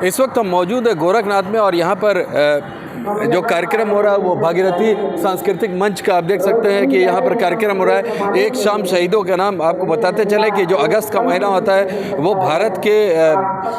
इस वक्त हम मौजूद है गोरखनाथ में और यहाँ पर जो कार्यक्रम हो रहा है वो भागीरथी सांस्कृतिक मंच का आप देख सकते हैं कि यहाँ पर कार्यक्रम हो रहा है। एक शाम शहीदों के नाम। आपको बताते चले कि जो अगस्त का महीना होता है वो भारत के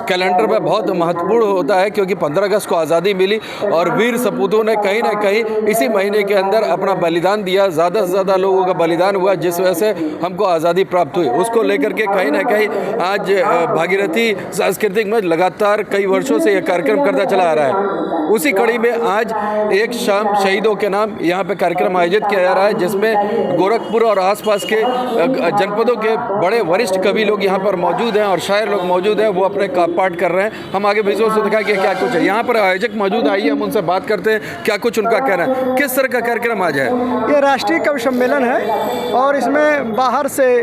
कैलेंडर में बहुत महत्वपूर्ण होता है, क्योंकि 15 अगस्त को आज़ादी मिली और वीर सपूतों ने कहीं ना कहीं इसी महीने के अंदर अपना बलिदान दिया। ज़्यादा से ज़्यादा लोगों का बलिदान हुआ जिस वजह से हमको आज़ादी प्राप्त हुई। उसको लेकर के कहीं ना कहीं आज भागीरथी सांस्कृतिक मंच लगातार कई वर्षों से यह कार्यक्रम करता चला आ रहा है। उसी कड़ी में आज एक शाम शहीदों के नाम यहाँ पे कार्यक्रम आयोजित किया जा रहा है, जिसमें गोरखपुर और आसपास के जनपदों के बड़े वरिष्ठ कवि लोग यहाँ पर मौजूद हैं और शायर लोग मौजूद हैं। वो अपने पाठ कर रहे हैं। हम आगे विजुअल से दिखाएंगे क्या कुछ है। यहाँ पर आयोजक मौजूद, आइए हम उनसे बात करते हैं क्या कुछ उनका कहना है। किस तरह का कार्यक्रम आज है? ये राष्ट्रीय कवि सम्मेलन है और इसमें बाहर से,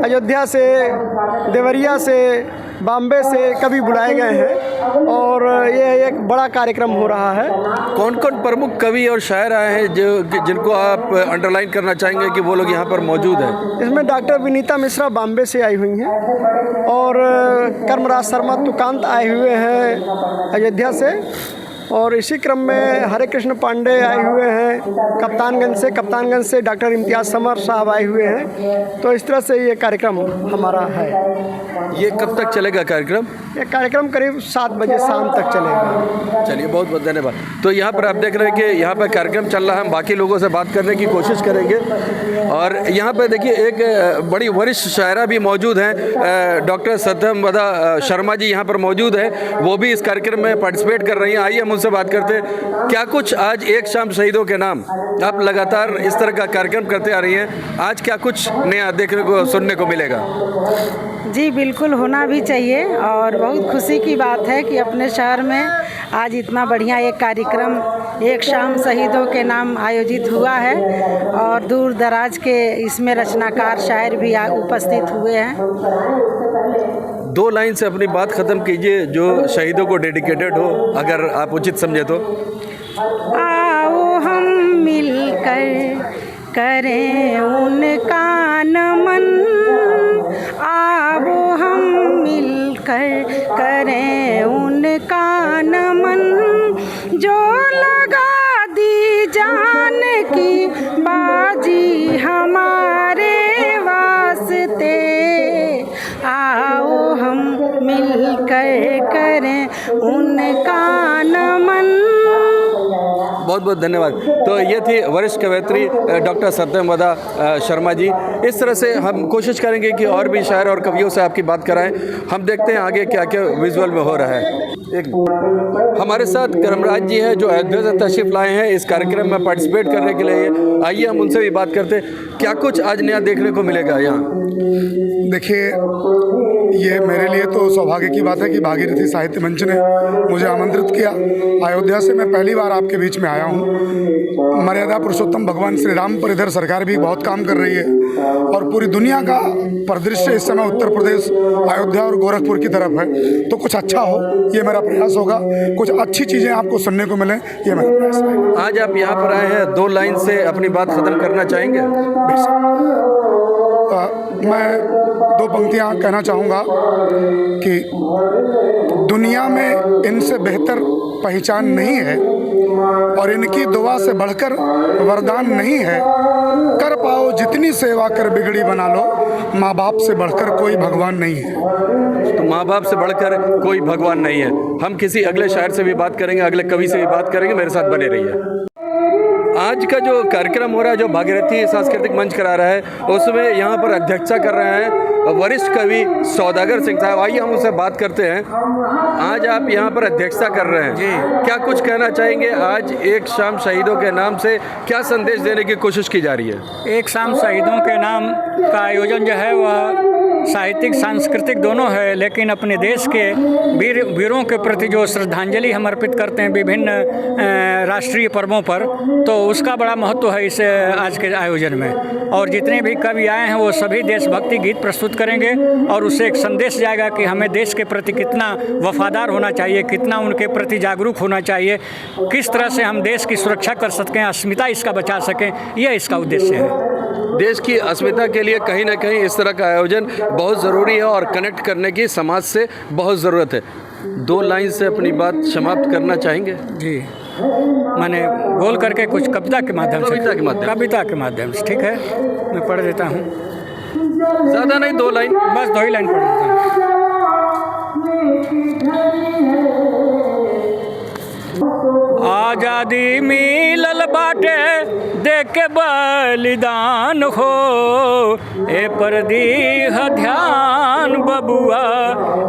अयोध्या से, देवरिया से, बॉम्बे से कवि बुलाए गए हैं और ये एक बड़ा कार्यक्रम हो रहा है। कौन कौन प्रमुख कवि और शायर आए हैं जिनको आप अंडरलाइन करना चाहेंगे कि वो लोग यहाँ पर मौजूद हैं? इसमें डॉक्टर विनीता मिश्रा बॉम्बे से आई हुई हैं और कर्मराज शर्मा तुकांत आए हुए हैं अयोध्या से, और इसी क्रम में हरे कृष्ण पांडे आए हुए हैं कप्तानगंज से डॉक्टर इम्तियाज़ समर साहब आए हुए हैं। तो इस तरह से ये कार्यक्रम हमारा है। ये कब तक चलेगा कार्यक्रम? ये कार्यक्रम करीब 7 बजे शाम तक चलेगा। चलिए, बहुत बहुत धन्यवाद। तो यहाँ पर आप देख रहे हैं कि यहाँ पर कार्यक्रम चल रहा है। हम बाकी लोगों से बात करने की कोशिश करेंगे और यहाँ पर देखिए एक बड़ी वरिष्ठ शायरा भी मौजूद हैं, डॉक्टर सत्यम वदा शर्मा जी यहाँ पर मौजूद हैं। वो भी इस कार्यक्रम में पार्टिसिपेट कर रही हैं। आइए हम उनसे बात करते हैं। क्या कुछ आज एक शाम शहीदों के नाम, आप लगातार इस तरह का कार्यक्रम करते आ रही हैं, आज क्या कुछ नया देखने को सुनने को मिलेगा? जी बिल्कुल, होना भी चाहिए और बहुत खुशी की बात है कि अपने शहर में आज इतना बढ़िया एक कार्यक्रम एक शाम शहीदों के नाम आयोजित हुआ है और दूर दराज के इसमें रचनाकार शायर भी उपस्थित हुए हैं। 2 लाइन से अपनी बात ख़त्म कीजिए जो शहीदों को डेडिकेटेड हो, अगर आप उचित समझे तो। आओ हम मिलकर करें उनका नमन, आओ हम मिलकर करें उनका नमन, जो लगा दी जान की बाजी हमारे वास्ते, आओ हम मिलकर करें उनका नमन। बहुत बहुत धन्यवाद। तो ये थी वरिष्ठ कवयित्री डॉक्टर सत्यम वदा शर्मा जी। इस तरह से हम कोशिश करेंगे कि और भी शायर और कवियों से आपकी बात कराएं। हम देखते हैं आगे क्या क्या विजुअल में हो रहा है। हमारे साथ कर्मराज जी हैं जो अयोध्या से तशरीफ लाए हैं इस कार्यक्रम में पार्टिसिपेट करने के लिए। आइए हम उनसे भी बात करते हैं। क्या कुछ आज नया देखने को मिलेगा यहाँ? देखिए, ये मेरे लिए तो सौभाग्य की बात है कि भागीरथी साहित्य मंच ने मुझे आमंत्रित किया। अयोध्या से मैं पहली बार आपके बीच में आया हूँ। मर्यादा पुरुषोत्तम भगवान श्री राम पर इधर सरकार भी बहुत काम कर रही है और पूरी दुनिया का परिदृश्य इस समय उत्तर प्रदेश, अयोध्या और गोरखपुर की तरफ है। तो कुछ अच्छा हो, ये मेरा प्रयास होगा। कुछ अच्छी चीज़ें आपको सुनने को मिलें, ये मेरा प्रयास है। आज आप यहाँ पर आए हैं, 2 लाइन से अपनी बात ख़त्म करना चाहेंगे? मैं 2 पंक्तियाँ कहना चाहूँगा कि दुनिया में इनसे बेहतर पहचान नहीं है और इनकी दुआ से बढ़कर वरदान नहीं है। कर पाओ जितनी सेवा कर बिगड़ी बना लो, माँ बाप से बढ़कर कोई भगवान नहीं है। तो माँ बाप से बढ़कर कोई भगवान नहीं है। हम किसी अगले शायर से भी बात करेंगे, अगले कवि से भी बात करेंगे। मेरे साथ बने रहिए। आज का जो कार्यक्रम हो रहा है, जो भागीरथी सांस्कृतिक मंच करा रहा है, उसमें यहाँ पर अध्यक्षता कर रहे हैं वरिष्ठ कवि सौदागर सिंह साहब। आइए हम उनसे बात करते हैं। आज आप यहाँ पर अध्यक्षता कर रहे हैं जी, क्या कुछ कहना चाहेंगे? आज एक शाम शहीदों के नाम से क्या संदेश देने की कोशिश की जा रही है? एक शाम शहीदों के नाम का आयोजन जो है वह साहित्यिक सांस्कृतिक दोनों है, लेकिन अपने देश के वीरों के प्रति जो श्रद्धांजलि हम अर्पित करते हैं विभिन्न राष्ट्रीय पर्वों पर, तो उसका बड़ा महत्व है इस आज के आयोजन में। और जितने भी कवि आए हैं वो सभी देशभक्ति गीत प्रस्तुत करेंगे और उससे एक संदेश जाएगा कि हमें देश के प्रति कितना वफादार होना चाहिए, कितना उनके प्रति जागरूक होना चाहिए, किस तरह से हम देश की सुरक्षा कर सकें, अस्मिता इसका बचा सकें, यह इसका उद्देश्य है। देश की अस्मिता के लिए कहीं ना कहीं इस तरह का आयोजन बहुत ज़रूरी है और कनेक्ट करने की समाज से बहुत ज़रूरत है। 2 लाइन से अपनी बात समाप्त करना चाहेंगे? जी, मैंने बोल करके कुछ कविता के माध्यम से, कविता के माध्यम से, ठीक है, मैं पढ़ देता हूँ। ज़्यादा नहीं, 2 लाइन, बस 2 ही लाइन पढ़ देता हूँ। आज़ादी मिलल बाटे देख के बलिदान हो, ए पर दीह ध्यान बबुआ,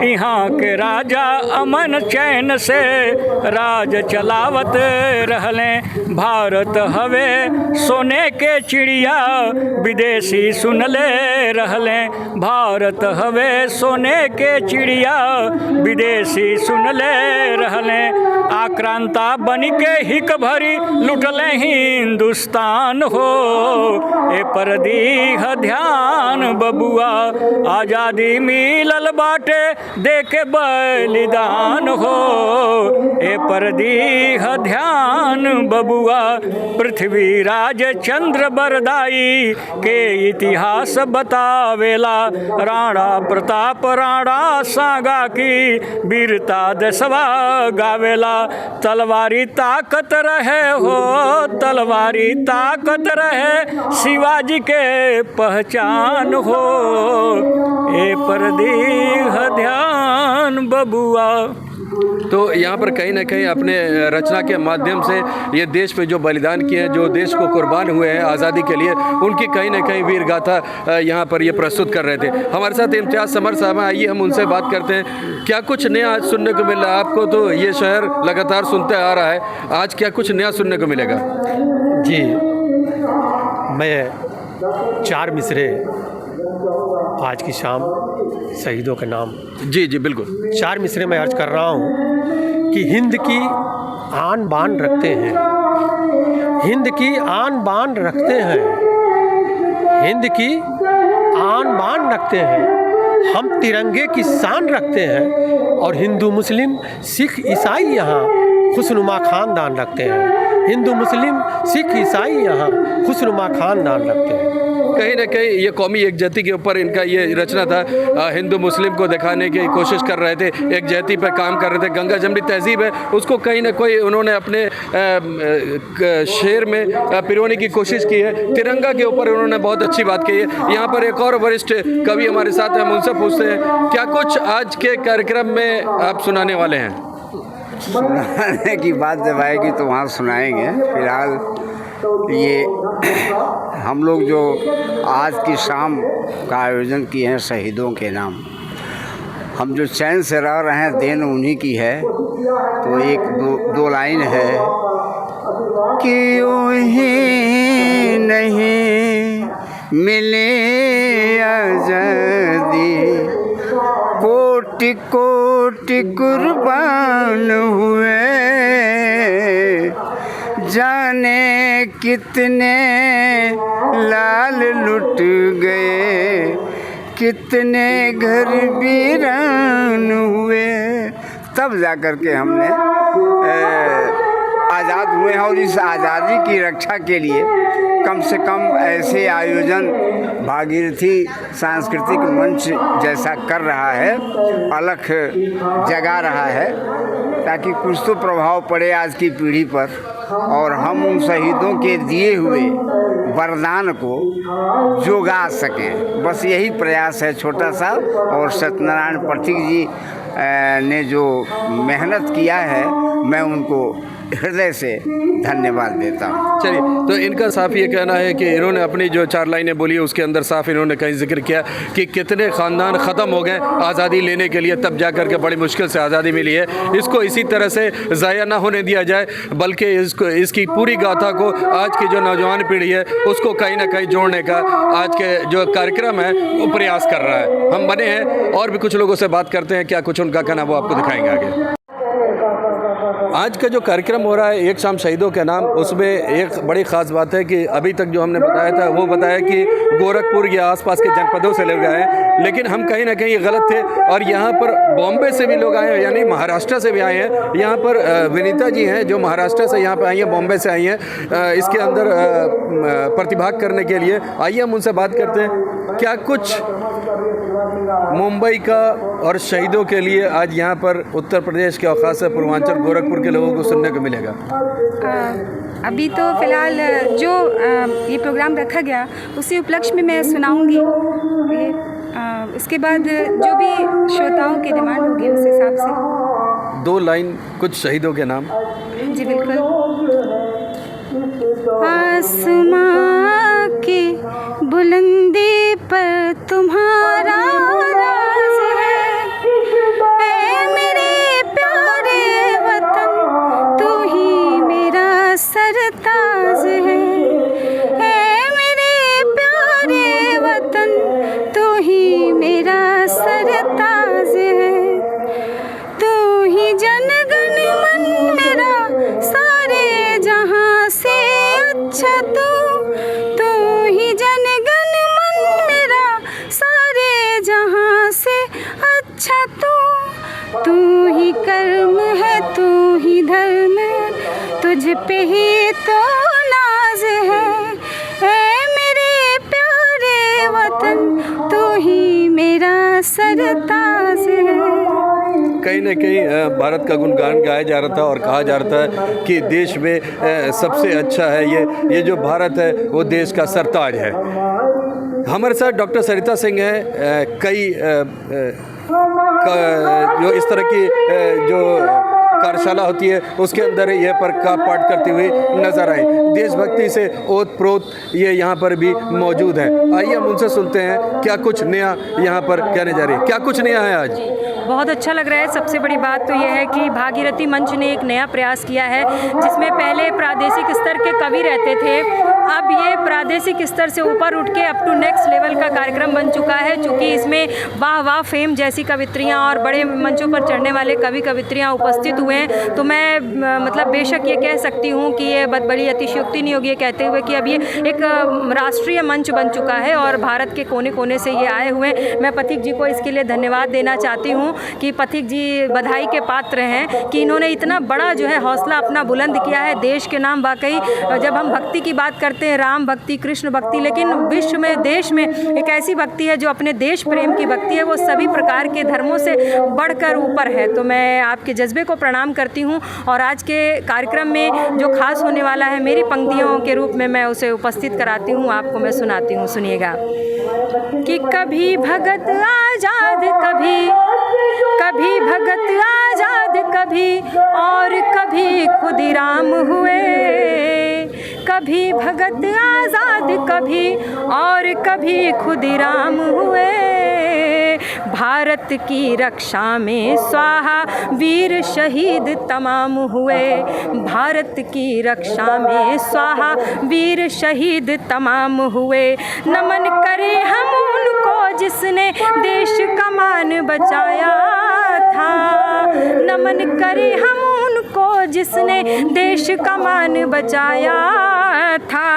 यहाँ के राजा अमन चैन से राज चलावत रहलें। भारत हवे सोने के चिड़िया, विदेशी सुनले रहलें। भारत हवे सोने के चिड़िया, विदेशी सुनले रहलें। आक्रांता बनी के हिक भरी लुटले हिंदुस्तान हो, ए पर दीह ध्यान बबुआ, आज़ादी मिलल बाटे देके बलिदान हो, ए पर दीह ध्यान बबुआ। पृथ्वीराज चंद्र बरदाई के इतिहास बतावेला, राणा प्रताप राणा सागा की वीरता दसवा गावेला। तलवारी ताकत रहे हो, तलवारी ताकत रहे, शिवाजी के पहचान हो, ए पर दीह ध्यान बबुआ। तो यहाँ पर कहीं ना कहीं अपने रचना के माध्यम से ये देश पे जो बलिदान किए हैं, जो देश को कुर्बान हुए हैं आज़ादी के लिए, उनकी कहीं ना कहीं वीर गाथा यहाँ पर ये प्रस्तुत कर रहे थे। हमारे साथ इम्तियाज़ समर साहब हैं, आइए हम उनसे बात करते हैं। क्या कुछ नया सुनने को मिल रहा है आपको? तो ये शहर लगातार सुनते आ रहा है, आज क्या कुछ नया सुनने को मिलेगा? जी, मैं 4 मिसरे आज की शाम शहीदों के नाम, जी जी बिल्कुल, 4 मिसरे मैं अर्ज कर रहा हूँ कि हिंद की आन बान रखते हैं, हिंद की आन बान रखते हैं, हिंद की आन बान रखते हैं, हम तिरंगे की शान रखते हैं, और हिंदू मुस्लिम सिख ईसाई यहाँ खुशनुमा खानदान रखते हैं, हिंदू मुस्लिम सिख ईसाई यहाँ खुशनुमा खानदान रखते हैं। कहीं ना कहीं ये कौमी एकजहती के ऊपर इनका ये रचना था। हिंदू मुस्लिम को दिखाने की कोशिश कर रहे थे, एकजहती पर काम कर रहे थे। गंगा जमनी तहजीब है, उसको कहीं ना कोई उन्होंने अपने शेर में पिरोने की कोशिश की है। तिरंगा के ऊपर उन्होंने बहुत अच्छी बात कही है। यहाँ पर एक और वरिष्ठ कवि हमारे साथ हैं, हम उनसे पूछते हैं क्या कुछ आज के कार्यक्रम में आप सुनाने वाले हैं? सुनाने की बात जब आएगी तो वहाँ सुनाएंगे। फिलहाल ये हम लोग जो आज की शाम का आयोजन किए हैं शहीदों के नाम, हम जो चैन से रह रहे हैं देन उन्हीं की है। तो एक दो लाइन है कि उन्हीं नहीं मिले आज़ादी, कोटि कोटि कुर्बान हुए, जाने कितने लाल लुट गए, कितने घर वीरान हुए। तब जा कर के हमने आज़ाद हुए हैं। और इस आज़ादी की रक्षा के लिए कम से कम ऐसे आयोजन भागीरथी सांस्कृतिक मंच जैसा कर रहा है, अलख जगा रहा है, ताकि कुछ तो प्रभाव पड़े आज की पीढ़ी पर और हम उन शहीदों के दिए हुए वरदान को जोगा सकें। बस यही प्रयास है छोटा सा। और सत्यनारायण पथिक जी ने जो मेहनत किया है, मैं उनको हृदय से धन्यवाद देता हूँ। चलिए, तो इनका साफ ये कहना है कि इन्होंने अपनी जो 4 लाइनें बोली उसके अंदर साफ इन्होंने कहीं जिक्र किया कि कितने ख़ानदान ख़त्म हो गए आज़ादी लेने के लिए, तब जा कर के बड़ी मुश्किल से आज़ादी मिली है। इसको इसी तरह से ज़ाया ना होने दिया जाए, बल्कि इसकी पूरी गाथा को आज की जो नौजवान पीढ़ी है उसको कहीं ना कहीं जोड़ने का आज के जो कार्यक्रम है वो प्रयास कर रहा है। हम बने हैं और भी कुछ लोगों से बात करते हैं, क्या कुछ उनका कहना वो आपको दिखाएंगे आगे। आज का जो कार्यक्रम हो रहा है एक शाम शहीदों के नाम, उसमें एक बड़ी ख़ास बात है कि अभी तक जो हमने बताया था वो बताया कि गोरखपुर या आसपास के जनपदों से लोग आए हैं, लेकिन हम कहीं ना कहीं गलत थे। और यहाँ पर बॉम्बे से भी लोग आए हैं, यानी महाराष्ट्र से भी आए हैं। यहाँ पर विनीता जी हैं जो महाराष्ट्र से यहाँ पर आई हैं, बॉम्बे से आई हैं इसके अंदर प्रतिभाग करने के लिए। आइए हम उनसे बात करते हैं। क्या कुछ मुंबई का और शहीदों के लिए आज यहाँ पर उत्तर प्रदेश के और खासकर पूर्वांचल गोरखपुर के लोगों को सुनने को मिलेगा? अभी तो फ़िलहाल जो ये प्रोग्राम रखा गया उसी उपलक्ष्य में मैं सुनाऊंगी। उसके बाद जो भी श्रोताओं की डिमांड होगी उस हिसाब से 2 लाइन कुछ शहीदों के नाम। जी बिल्कुल। आसमां की बुलंदी पर तुम्हारा राज है, ऐ मेरे प्यारे वतन तू ही मेरा सरताज है, ऐ मेरे प्यारे वतन तू ही मेरा सरताज है, तू ही जनगण मन मेरा सारे जहां से अच्छा, तू ही जनगण मन मेरा सारे जहां से अच्छा, तू ही कर्म है तू ही धर्म है, तुझ पे ही तो नाज है, ऐ मेरे प्यारे वतन तू ही मेरा सरताज है। कहीं न कहीं भारत का गुणगान गाया जा रहा था और कहा जा रहा था कि देश में सबसे अच्छा है ये जो भारत है वो देश का सरताज है। हमारे साथ डॉक्टर सरिता सिंह हैं। कई जो इस तरह की जो कार्यशाला होती है उसके अंदर ये पर का पाठ करते हुए नजर आए। देशभक्ति से ओत प्रोत ये यहाँ पर भी मौजूद हैं। आइए हम उनसे सुनते हैं क्या कुछ नया यहाँ पर कहने जा रही है। क्या कुछ नया है आज? बहुत अच्छा लग रहा है। सबसे बड़ी बात तो यह है कि भागीरथी मंच ने एक नया प्रयास किया है, जिसमें पहले प्रादेशिक स्तर के कवि रहते थे, अब ये प्रादेशिक स्तर से ऊपर उठ के अप टू नेक्स्ट लेवल का कार्यक्रम बन चुका है। चूँकि इसमें वाह वाह फेम जैसी कवित्रियाँ और बड़े मंचों पर चढ़ने वाले कवि कवित्रियाँ उपस्थित हुए हैं, तो मैं मतलब बेशक ये कह सकती हूँ कि ये बड़ी अतिशयोक्ति नहीं होगी ये कहते हुए कि अब ये एक राष्ट्रीय मंच बन चुका है और भारत के कोने कोने से ये आए हुए हैं। मैं पथिक जी को इसके लिए धन्यवाद देना चाहती हूँ कि पथिक जी बधाई के पात्र हैं कि इन्होंने इतना बड़ा जो है हौसला अपना बुलंद किया है देश के नाम। वाकई जब हम भक्ति की बात करते हैं, राम भक्ति, कृष्ण भक्ति, लेकिन विश्व में, देश में एक ऐसी भक्ति है जो अपने देश प्रेम की भक्ति है, वो सभी प्रकार के धर्मों से बढ़कर ऊपर है। तो मैं आपके जज्बे को प्रणाम करती हूँ और आज के कार्यक्रम में जो खास होने वाला है मेरी पंक्तियों के रूप में मैं उसे उपस्थित कराती हूँ, आपको मैं सुनाती हूँ। सुनिएगा कि कभी भगत आजाद, कभी भगत आजाद, कभी और कभी खुदीराम हुए, कभी भगत आजाद, कभी और कभी खुदीराम हुए। भारत की रक्षा में स्वाहा वीर शहीद तमाम हुए, भारत की रक्षा में स्वाहा वीर शहीद तमाम हुए। नमन करे हम उनको जिसने देश का मान बचाया था, नमन करे हम उनको जिसने देश का मान बचाया था।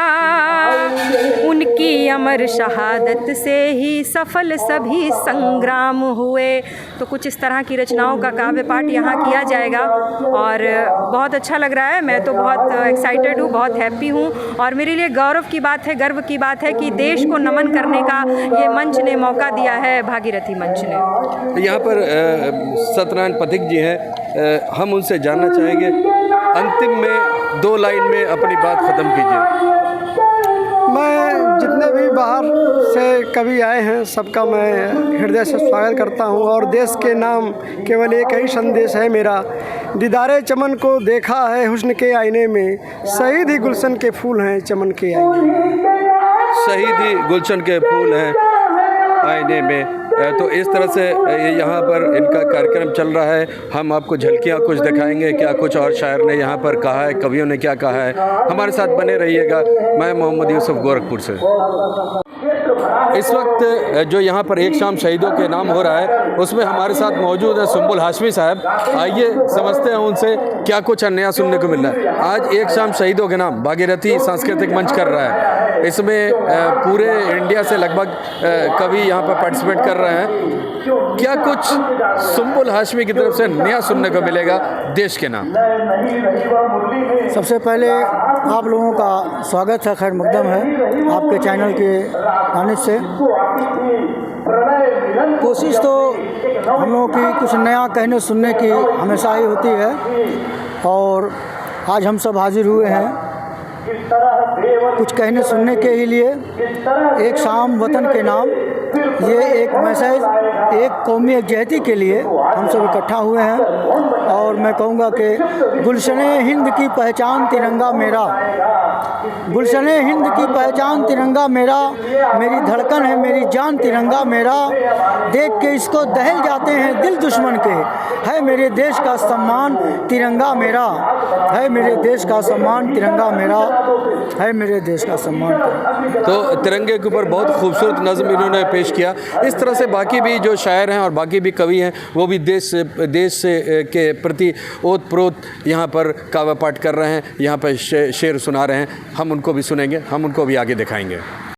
उनकी अमर शहादत से ही सफल सभी संग्राम हुए। तो कुछ इस तरह की रचनाओं का काव्य पाठ यहाँ किया जाएगा और बहुत अच्छा लग रहा है। मैं तो बहुत एक्साइटेड हूँ, बहुत हैप्पी हूँ और मेरे लिए गौरव की बात है, गर्व की बात है कि देश को नमन करने का ये मंच ने मौका दिया है, भागीरथी मंच ने। यहाँ पर सत्यनारायण पथिक जी हैं, हम उनसे जानना चाहेंगे अंतिम में 2 लाइन में अपनी बात ख़त्म कीजिए। मैं जितने भी बाहर से कवि आए हैं सबका मैं हृदय से स्वागत करता हूं और देश के नाम केवल एक ही संदेश है मेरा। दीदारे चमन को देखा है हुस्न के आईने में, शहीद ही गुलशन के फूल हैं चमन के आईने में, शहीद ही गुलशन के फूल हैं आईने में। तो इस तरह से यहाँ पर इनका कार्यक्रम चल रहा है। हम आपको झलकियाँ कुछ दिखाएंगे, क्या कुछ और शायर ने यहाँ पर कहा है, कवियों ने क्या कहा है। हमारे साथ बने रहिएगा। मैं मोहम्मद यूसुफ गोरखपुर से। इस वक्त जो यहाँ पर एक शाम शहीदों के नाम हो रहा है उसमें हमारे साथ मौजूद है सुंबुल हाशमी साहब। आइए समझते हैं उनसे क्या कुछ नया सुनने को मिल रहा है। आज एक शाम शहीदों के नाम भागीरथी सांस्कृतिक मंच कर रहा है। इसमें पूरे इंडिया से लगभग कवि यहाँ पर पार्टिसिपेट कर रहे हैं। क्या कुछ सुंबुल हाशमी की तरफ से नया सुनने को मिलेगा देश के नाम? सबसे पहले आप लोगों का स्वागत है, खैर मकदम है आपके चैनल के आने से। कोशिश तो हम लोगों की कुछ नया कहने सुनने की हमेशा ही होती है, और आज हम सब हाजिर हुए हैं कुछ कहने सुनने के ही लिए। एक शाम वतन के नाम, ये एक मैसेज एक कौमी यकजहती के लिए हम सब इकट्ठा हुए हैं। और मैं कहूँगा कि गुलशने हिंद की पहचान तिरंगा मेरा, गुलशने हिंद की पहचान तिरंगा मेरा, मेरी धड़कन है मेरी जान तिरंगा मेरा, देख के इसको दहल जाते हैं दिल दुश्मन के, है मेरे देश का सम्मान तिरंगा मेरा, है मेरे देश का सम्मान तिरंगा मेरा, है मेरे देश का सम्मान। तो तिरंगे के ऊपर बहुत खूबसूरत नज़्म इन्होंने पेश किया। इस तरह से बाकी भी जो शायर हैं और बाकी भी कवि हैं वो भी देश से के प्रति ओत प्रोत यहाँ पर काव्य पाठ कर रहे हैं, यहाँ पर शेर सुना रहे हैं। हम उनको भी सुनेंगे, हम उनको भी आगे दिखाएंगे।